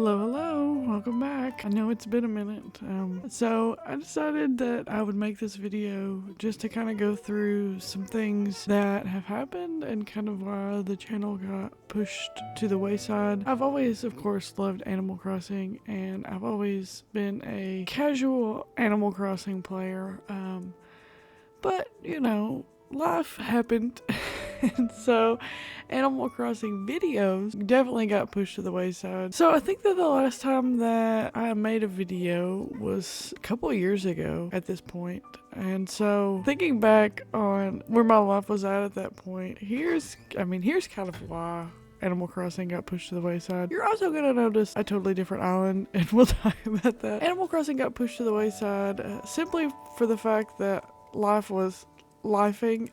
Hello, welcome back. I know it's been a minute. So I decided that I would make this video just to kind of go through some things that have happened and kind of why the channel got pushed to the wayside. I've always, of course, loved Animal Crossing, and I've always been a casual Animal Crossing player. But, you know, life happened. And so Animal Crossing videos definitely got pushed to the wayside. So I think that the last time that I made a video was a couple of years ago at this point. And so thinking back on where my life was at that point, here's kind of why Animal Crossing got pushed to the wayside. You're also going to notice a totally different island, and we'll talk about that. Animal Crossing got pushed to the wayside simply for the fact that life was lifing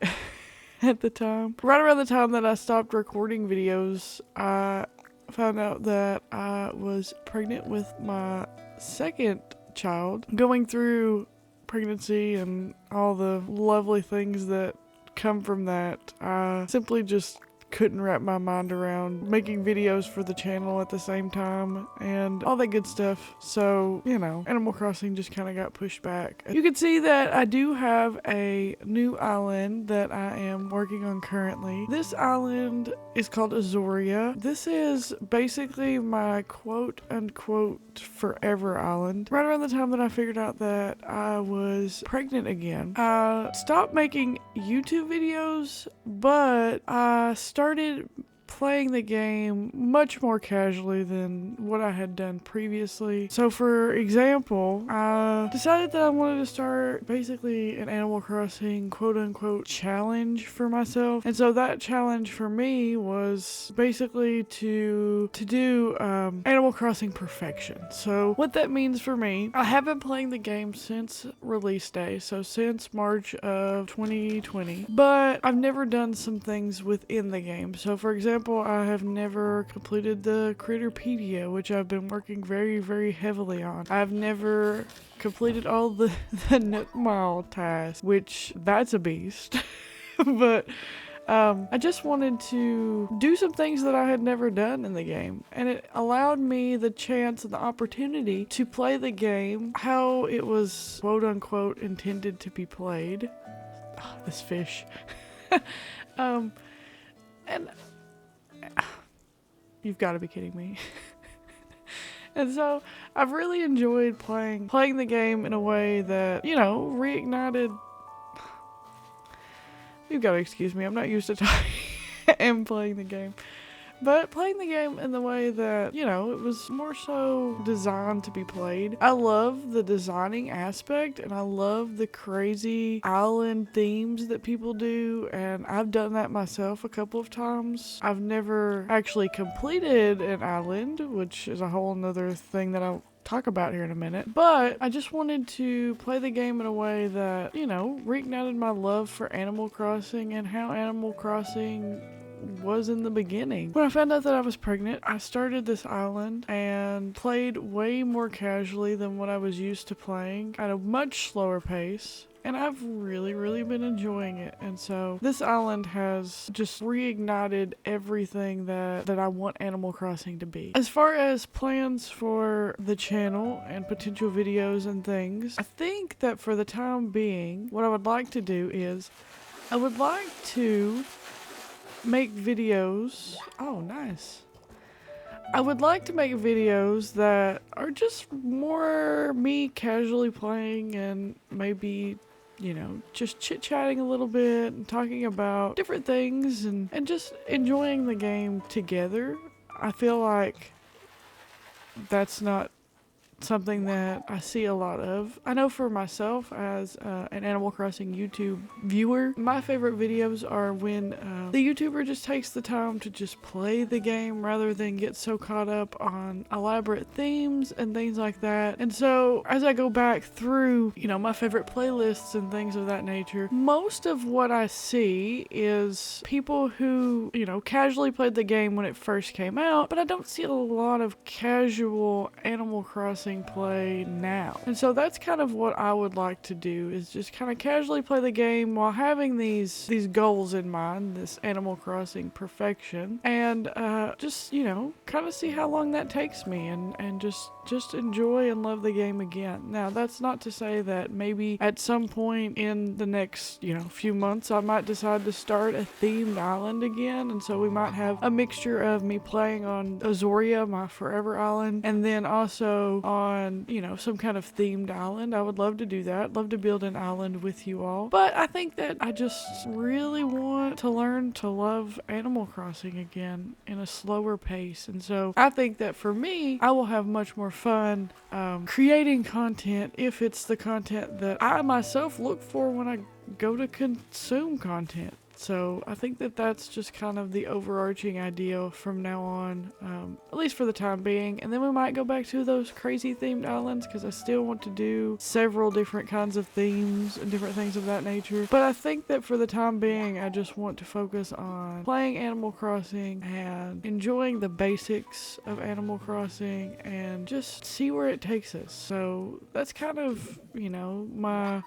at the time. Right around the time that I stopped recording videos, I found out that I was pregnant with my second child. Going through pregnancy and all the lovely things that come from that, I simply just couldn't wrap my mind around making videos for the channel at the same time and all that good stuff. So, you know, Animal Crossing just kind of got pushed back. You can see that I do have a new island that I am working on currently. This island is called Azoria. This is basically my quote unquote forever island. Right around the time that I figured out that I was pregnant again, I stopped making YouTube videos, but I started playing the game much more casually than what I had done previously. So for example, I decided that I wanted to start basically an Animal Crossing quote unquote challenge for myself. And so that challenge for me was basically to do Animal Crossing perfection. So what that means for me, I have been playing the game since release day, so since March of 2020, but I've never done some things within the game. So for example, I have never completed the Critterpedia, which I've been working very, very heavily on. I've never completed all the Nook Mile tasks, which that's a beast. But I just wanted to do some things that I had never done in the game, and it allowed me the chance and the opportunity to play the game how it was quote unquote intended to be played. Oh, this fish. And you've got to be kidding me. And so I've really enjoyed playing the game in a way that, you know, reignited. You've got to excuse me, I'm not used to talking and playing the game. But playing the game in the way that, you know, it was more so designed to be played. I love the designing aspect, and I love the crazy island themes that people do, and I've done that myself a couple of times. I've never actually completed an island, which is a whole nother thing that I'll talk about here in a minute, but I just wanted to play the game in a way that, you know, reignited my love for Animal Crossing and how Animal Crossing was in the beginning. When I found out that I was pregnant, I started this island and played way more casually than what I was used to playing at a much slower pace. And I've really been enjoying it. And so this island has just reignited everything that I want Animal Crossing to be. As far as plans for the channel and potential videos and things, I think that for the time being, what I would like to do is I would like to make videos. Oh, nice. I would like to make videos that are just more me casually playing and maybe, you know, just chit-chatting a little bit and talking about different things and just enjoying the game together. I feel like that's not something that I see a lot of. I know for myself as an Animal Crossing YouTube viewer, my favorite videos are when the YouTuber just takes the time to just play the game rather than get so caught up on elaborate themes and things like that. And so as I go back through, you know, my favorite playlists and things of that nature, most of what I see is people who, you know, casually played the game when it first came out, but I don't see a lot of casual Animal Crossing Crossing play now. And so that's kind of what I would like to do, is just kind of casually play the game while having these goals in mind, this Animal Crossing perfection, and just, you know, kind of see how long that takes me, and just enjoy and love the game again. Now, that's not to say that maybe at some point in the next, you know, few months I might decide to start a themed island again, and so we might have a mixture of me playing on Azoria, my forever island, and then also on, you know, some kind of themed island. I would love to do that. Love to build an island with you all. But I think that I just really want to learn to love Animal Crossing again in a slower pace. And so I think that for me, I will have much more fun creating content if it's the content that I myself look for when I go to consume content. So I think that that's just kind of the overarching idea from now on, at least for the time being. And then we might go back to those crazy themed islands, because I still want to do several different kinds of themes and different things of that nature. But I think that for the time being, I just want to focus on playing Animal Crossing and enjoying the basics of Animal Crossing and just see where it takes us. So that's kind of, you know, my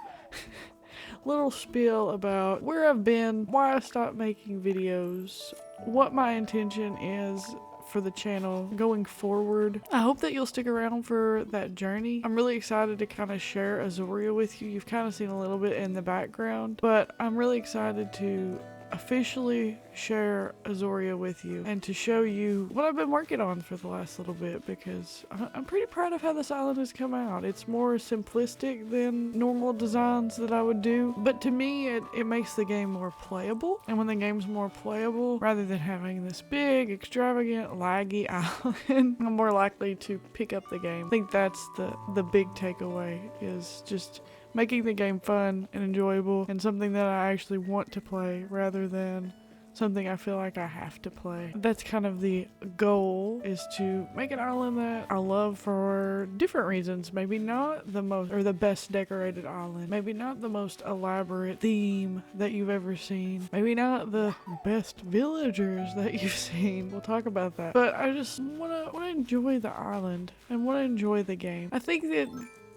little spiel about where I've been, why I stopped making videos, what my intention is for the channel going forward. I hope that you'll stick around for that journey. I'm really excited to kind of share Azoria with you. You've kind of seen a little bit in the background, but I'm really excited to officially share Azoria with you and to show you what I've been working on for the last little bit, because I'm pretty proud of how this island has come out. It's more simplistic than normal designs that I would do, but to me it makes the game more playable. And when the game's more playable, rather than having this big, extravagant, laggy island, I'm more likely to pick up the game. I think that's the big takeaway, is just making the game fun and enjoyable and something that I actually want to play rather than something I feel like I have to play. That's kind of the goal, is to make an island that I love for different reasons. Maybe not the most or the best decorated island. Maybe not the most elaborate theme that you've ever seen. Maybe not the best villagers that you've seen. We'll talk about that. But I just want to enjoy the island and want to enjoy the game. I think that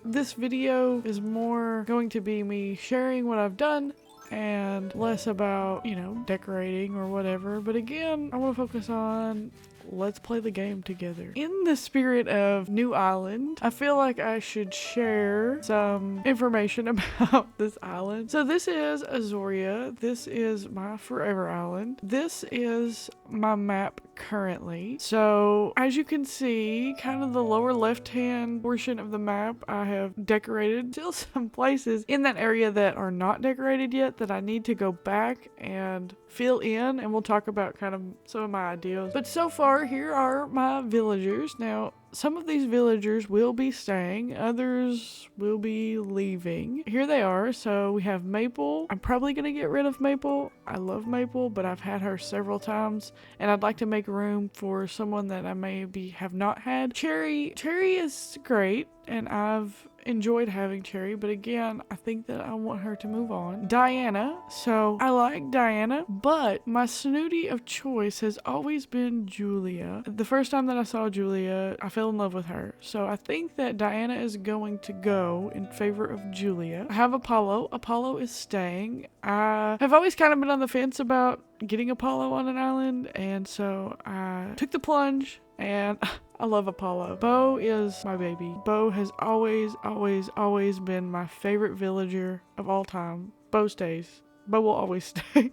this video is more going to be me sharing what I've done and less about, you know, decorating or whatever. But again, I want to focus on let's play the game together. In the spirit of New Island, I feel like I should share some information about this island. So this is Azoria. This is my forever island. This is my map currently. So as you can see, kind of the lower left hand portion of the map, I have decorated still some places in that area that are not decorated yet that I need to go back and fill in, and we'll talk about kind of some of my ideas. But so far, here are my villagers. Now, some of these villagers will be staying, others will be leaving. Here they are. So we have Maple. I'm probably going to get rid of Maple. I love Maple, but I've had her several times, and I'd like to make room for someone that I maybe have not had. Cherry is great, and I've enjoyed having Cherry, but again, I think that I want her to move on. Diana. So I like Diana, but my snooty of choice has always been Julia. The first time that I saw Julia, I fell in love with her. So I think that Diana is going to go in favor of Julia. I have Apollo. Apollo is staying. I have always kind of been on the fence about getting Apollo on an island, and so I took the plunge, and I love Apollo. Bo is my baby. Bo has always been my favorite villager of all time. Bo stays. Bo will always stay.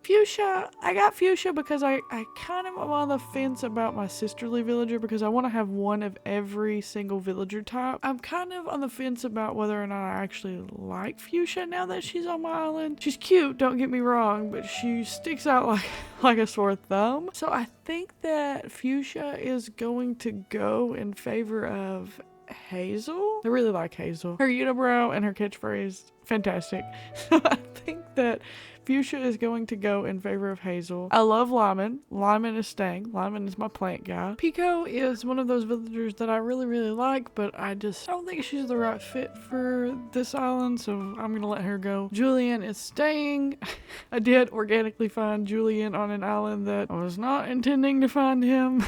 Fuchsia. I got Fuchsia because I kind of am on the fence about my sisterly villager, because I want to have one of every single villager type. I'm kind of on the fence about whether or not I actually like Fuchsia now that she's on my island. She's cute, don't get me wrong, but she sticks out like a sore thumb. So I think that Fuchsia is going to go in favor of Hazel. I really like Hazel. Her unibrow and her catchphrase, fantastic. So I think that Fuchsia is going to go in favor of Hazel. I love Lyman. Lyman is staying. Lyman is my plant guy. Pico is one of those villagers that I really like, but I don't think she's the right fit for this island, so I'm gonna let her go. Julian is staying. I did organically find Julian on an island that I was not intending to find him.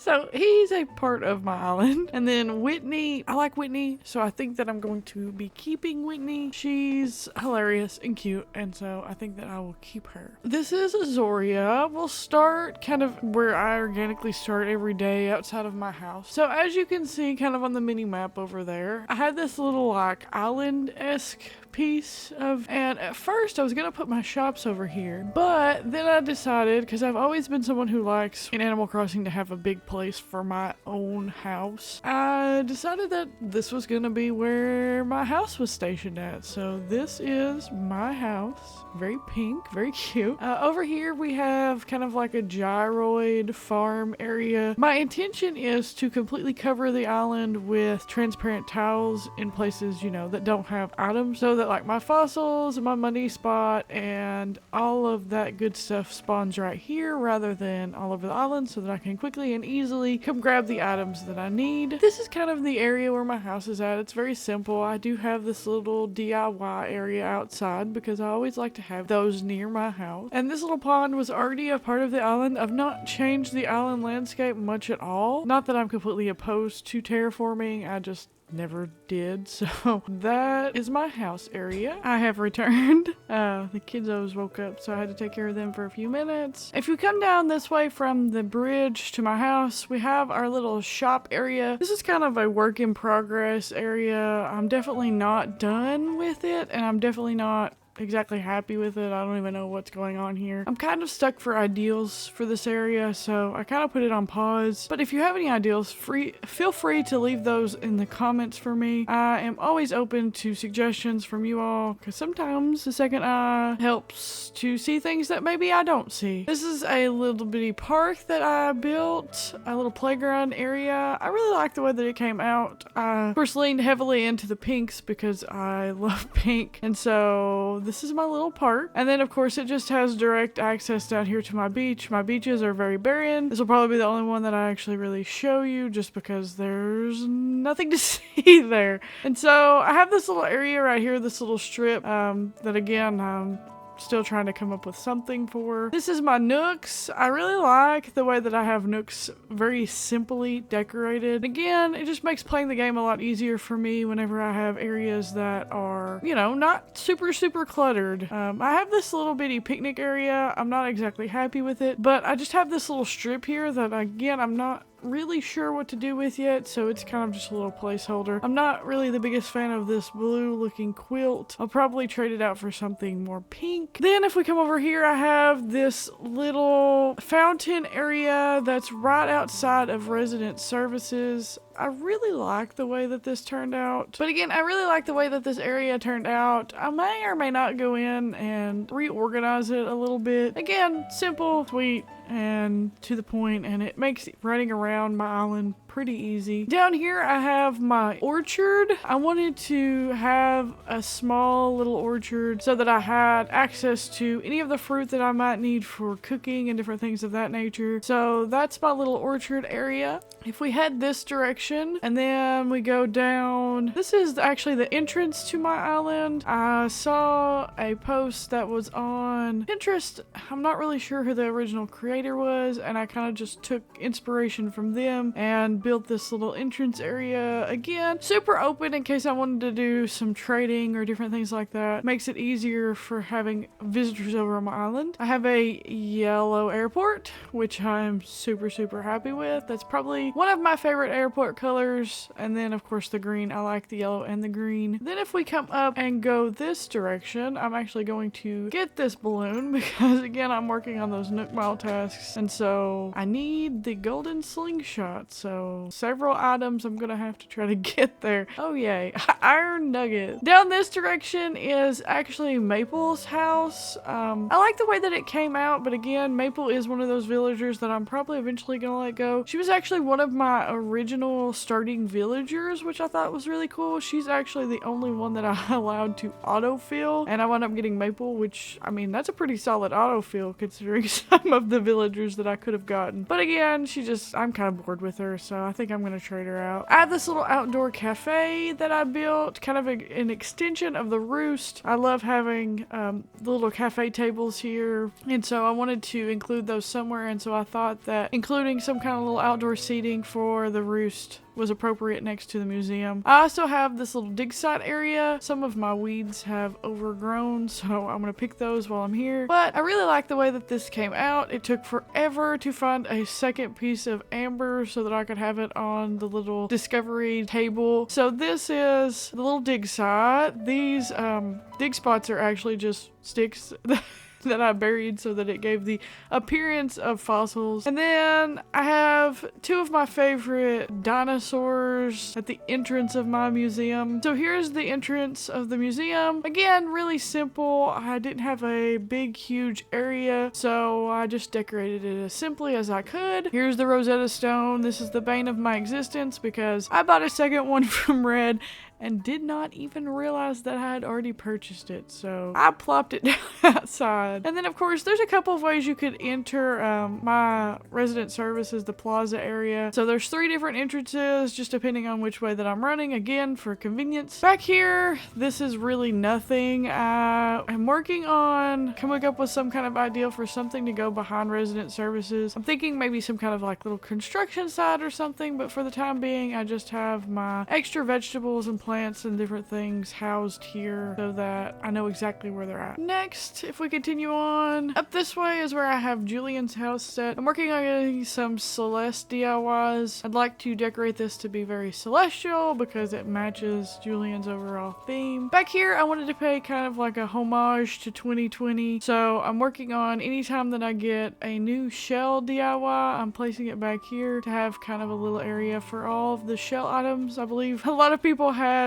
So he's a part of my island. And then Whitney, I like Whitney, so I think that I'm going to be keeping Whitney. She's hilarious and cute, and so I think that I will keep her. This is Azoria. We'll start kind of where I organically start every day outside of my house. So as you can see kind of on the mini map over there, I had this little like island-esque piece of, and at first I was gonna put my shops over here, but then I decided, because I've always been someone who likes in Animal Crossing to have a big place for my own house, I decided that this was gonna be where my house was stationed at. So this is my house, very pink, very cute. Over here we have kind of like a gyroid farm area. My intention is to completely cover the island with transparent tiles in places, you know, that don't have items, so that like my fossils and my money spot and all of that good stuff spawns right here rather than all over the island, so that I can quickly and easily come grab the items that I need. This is kind of the area where my house is at. It's very simple. I do have this little DIY area outside because I always like to have those near my house. And this little pond was already a part of the island. I've not changed the island landscape much at all. Not that I'm completely opposed to terraforming, I just never did. So that is my house area. I have returned. The kids always woke up, so I had to take care of them for a few minutes. If you come down this way from the bridge to my house, we have our little shop area. This is kind of a work in progress area. I'm definitely not done with it, and I'm definitely not exactly happy with it. I don't even know what's going on here. I'm kind of stuck for ideals for this area, so I kind of put it on pause. But if you have any ideals, feel free to leave those in the comments for me. I am always open to suggestions from you all, because sometimes the second eye helps to see things that maybe I don't see. This is a little bitty park that I built, a little playground area. I really like the way that it came out. I of course leaned heavily into the pinks because I love pink, and so this is my little park. And then of course it just has direct access down here to my beach. My beaches are very barren. This will probably be the only one that I actually really show you, just because there's nothing to see there. And so I have this little area right here, this little strip that again I'm still trying to come up with something for. This is my Nooks. I really like the way that I have Nooks very simply decorated. Again, it just makes playing the game a lot easier for me whenever I have areas that are, you know, not super cluttered. I have this little bitty picnic area. I'm not exactly happy with it, but I just have this little strip here that again I'm not really sure what to do with yet, so it's kind of just a little placeholder. I'm not really the biggest fan of this blue looking quilt. I'll probably trade it out for something more pink. Then if we come over here, I have this little fountain area that's right outside of resident services. I really like the way that this turned out. But again, I really like the way that this area turned out. I may or may not go in and reorganize it a little bit. Again, simple, sweet, and to the point, and it makes running around my island pretty easy. Down here I have my orchard. I wanted to have a small little orchard so that I had access to any of the fruit that I might need for cooking and different things of that nature. So that's my little orchard area. If we head this direction and then we go down, this is actually the entrance to my island. I saw a post that was on Pinterest. I'm not really sure who the original creator was, and I kind of just took inspiration from them and built this little entrance area. Again, super open in case I wanted to do some trading or different things like that. Makes it easier for having visitors over on my island. I have a yellow airport, which I'm super happy with. That's probably one of my favorite airport colors. And then of course the green. I like the yellow and the green. Then if we come up and go this direction, I'm actually going to get this balloon because again I'm working on those Nook Mile tasks, and so I need the golden slingshot. So several items I'm gonna have to try to get there. Oh yay, iron nugget. Down this direction is actually Maple's house. I like the way that it came out, but again, Maple is one of those villagers that I'm probably eventually gonna let go. She was actually one of my original starting villagers, which I thought was really cool. She's actually the only one that I allowed to autofill, and I wound up getting Maple, which I mean that's a pretty solid autofill considering some of the villagers that I could have gotten. But again, I'm kind of bored with her, so so I think I'm gonna trade her out. I have this little outdoor cafe that I built, kind of an extension of the roost. I love having the little cafe tables here, and so I wanted to include those somewhere, and so I thought that including some kind of little outdoor seating for the roost was appropriate next to the museum. I also have this little dig site area. Some of my weeds have overgrown, so I'm gonna pick those while I'm here. But I really like the way that this came out. It took forever to find a second piece of amber so that I could have it on the little discovery table. So this is the little dig site. These dig spots are actually just sticks that I buried so that it gave the appearance of fossils. And then I have two of my favorite dinosaurs at the entrance of my museum. So here's the entrance of the museum. Again, really simple. I didn't have a big, huge area, so I just decorated it as simply as I could. Here's the Rosetta Stone. This is the bane of my existence because I bought a second one from Red and did not even realize that I had already purchased it. So I plopped it down outside. And then of course, there's a couple of ways you could enter my resident services, the Plaza area. So there's 3 different entrances, just depending on which way that I'm running, again, for convenience. Back here, this is really nothing. I'm working on coming up with some kind of idea for something to go behind resident services. I'm thinking maybe some kind of like little construction site or something, but for the time being, I just have my extra vegetables and plants and different things housed here so that I know exactly where they're at. Next, if we continue on, up this way is where I have Julian's house set. I'm working on getting some Celeste DIYs. I'd like to decorate this to be very celestial because it matches Julian's overall theme. Back here, I wanted to pay kind of like a homage to 2020. So I'm working on anytime that I get a new shell DIY, I'm placing it back here to have kind of a little area for all of the shell items. I believe a lot of people had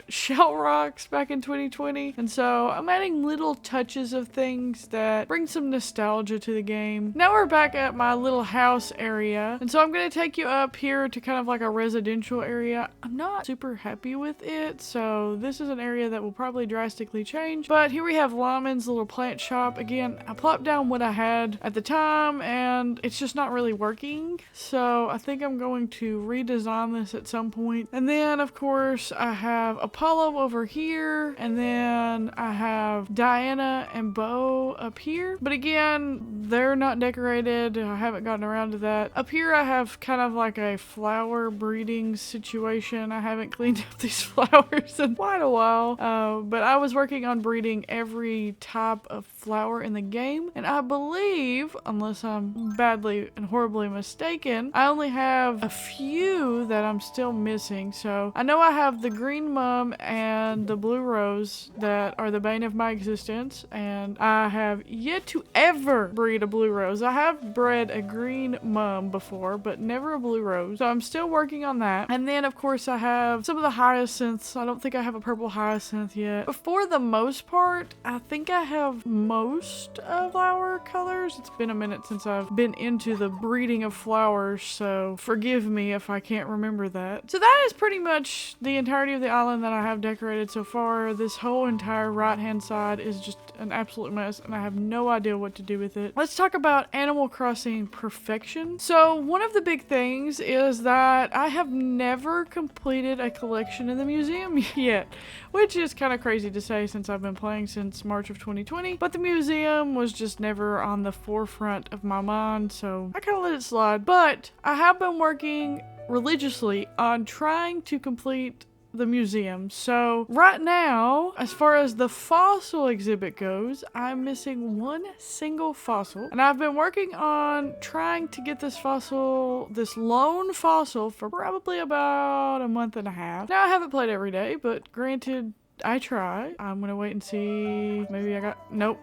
shell rocks back in 2020, and so I'm adding little touches of things that bring some nostalgia to the game. Now we're back at my little house area, and so I'm going to take you up here to kind of like a residential area. I'm not super happy with it, so this is an area that will probably drastically change. But here we have Lyman's little plant shop. Again, I plopped down what I had at the time, and it's just not really working, so I think I'm going to redesign this at some point. And then of course I have Apollo over here, and then I have Diana and Bo up here. But again, they're not decorated. I haven't gotten around to that. Up here I have kind of like a flower breeding situation. I haven't cleaned up these flowers in quite a while, but I was working on breeding every type of flower in the game, and I believe, unless I'm badly and horribly mistaken, I only have a few that I'm still missing. So I know I have the green mum and the blue rose that are the bane of my existence, and I have yet to ever breed a blue rose. I have bred a green mum before, but never a blue rose, so I'm still working on that. And then of course I have some of the hyacinths. I don't think I have a purple hyacinth yet, but for the most part I think I have most of flower colors. It's been a minute since I've been into the breeding of flowers, so forgive me if I can't remember that. So that is pretty much the entirety of the island that I have decorated so far. This whole entire right hand side is just an absolute mess, and I have no idea what to do with it. Let's talk about Animal Crossing perfection. So one of the big things is that I have never completed a collection in the museum yet, which is kind of crazy to say since I've been playing since March of 2020, but the museum was just never on the forefront of my mind, so I kind of let it slide. But I have been working religiously on trying to complete the museum. So right now, as far as the fossil exhibit goes, I'm missing one single fossil, and I've been working on trying to get this lone fossil for probably about a month and a half. Now I haven't played every day, but granted, I try. I'm gonna wait and see. Maybe nope.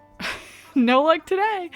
No luck today.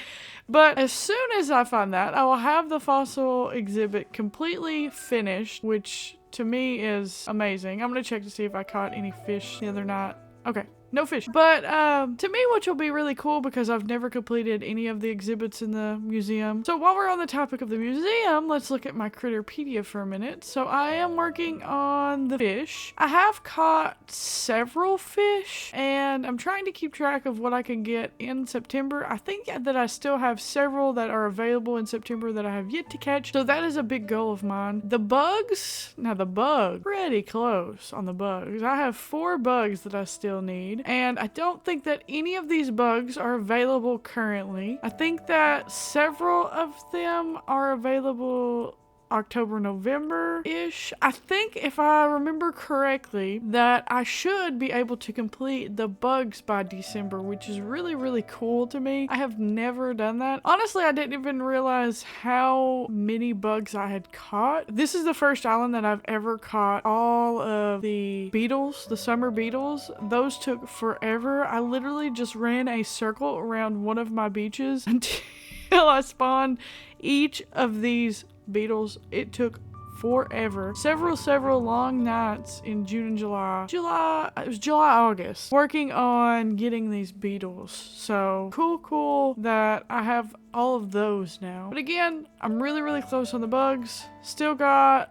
But as soon as I find that, I will have the fossil exhibit completely finished, which to me is amazing. I'm gonna check to see if I caught any fish the other night. Okay, No fish. But to me, which will be really cool because I've never completed any of the exhibits in the museum. So while we're on the topic of the museum, let's look at my Critterpedia for a minute. So I am working on the fish. I have caught several fish and I'm trying to keep track of what I can get in September. I think that I still have several that are available in September that I have yet to catch. So that is a big goal of mine. The bugs, now the bug, pretty close on the bugs. I have 4 bugs that I still need. And I don't think that any of these bugs are available currently. I think that several of them are available October, November-ish. I think if I remember correctly that I should be able to complete the bugs by December, which is really, really cool to me. I have never done that. Honestly, I didn't even realize how many bugs I had caught. This is the first island that I've ever caught all of the beetles, the summer beetles. Those took forever. I literally just ran a circle around one of my beaches until I spawned each of these beetles. It took forever. Several long nights in June and July. It was July, August, working on getting these beetles. So cool that I have all of those now. But again, I'm really, really close on the bugs. Still got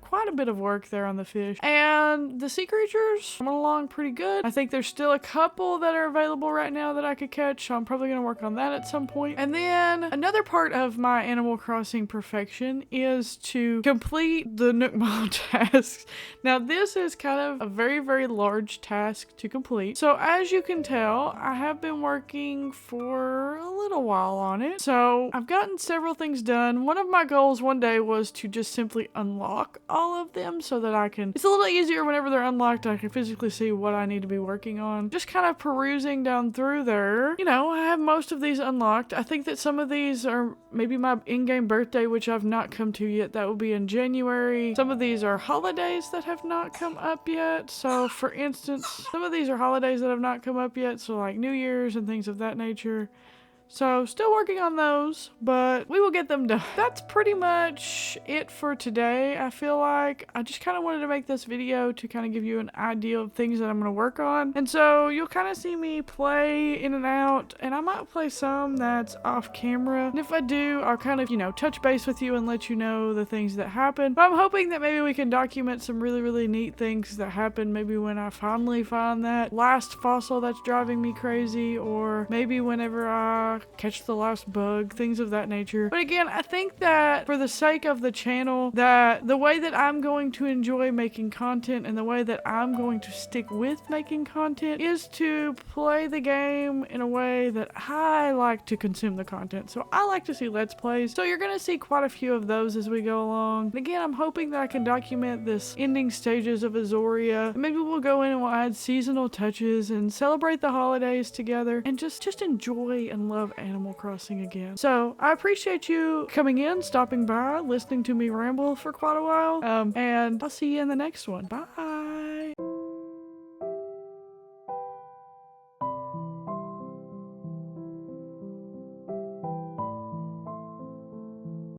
quite a bit of work there on the fish. And the sea creatures coming along pretty good. I think there's still a couple that are available right now that I could catch, so I'm probably going to work on that at some point. And then another part of my Animal Crossing perfection is to complete the Nook Mile tasks. Now this is kind of a very, very large task to complete. So as you can tell, I have been working for a little while on it. So I've gotten several things done. One of my goals one day was to just simply unlock all of them so that I can, it's a little easier whenever they're unlocked, I can physically see what I need to be working on. Just kind of perusing down through there, you know, I have most of these unlocked. I think that some of these are maybe my in-game birthday, which I've not come to yet. That will be in January. Some of these are holidays that have not come up yet. So for instance, some of these are holidays that have not come up yet, so like New Year's and things of that nature. So still working on those, but we will get them done. That's pretty much it for today. I feel like I just kind of wanted to make this video to kind of give you an idea of things that I'm going to work on. And so you'll kind of see me play in and out, and I might play some that's off camera. And if I do, I'll kind of, you know, touch base with you and let you know the things that happen. But I'm hoping that maybe we can document some really, really neat things that happen. Maybe when I finally find that last fossil that's driving me crazy, or maybe whenever I catch the last bug, things of that nature. But again, I think that for the sake of the channel, that the way that I'm going to enjoy making content and the way that I'm going to stick with making content is to play the game in a way that I like to consume the content. So I like to see Let's Plays. So you're going to see quite a few of those as we go along. And again, I'm hoping that I can document this ending stages of Azoria. Maybe we'll go in and we'll add seasonal touches and celebrate the holidays together and just enjoy and love Animal Crossing again. So I appreciate you coming in, stopping by, listening to me ramble for quite a while, and I'll see you in the next one. Bye.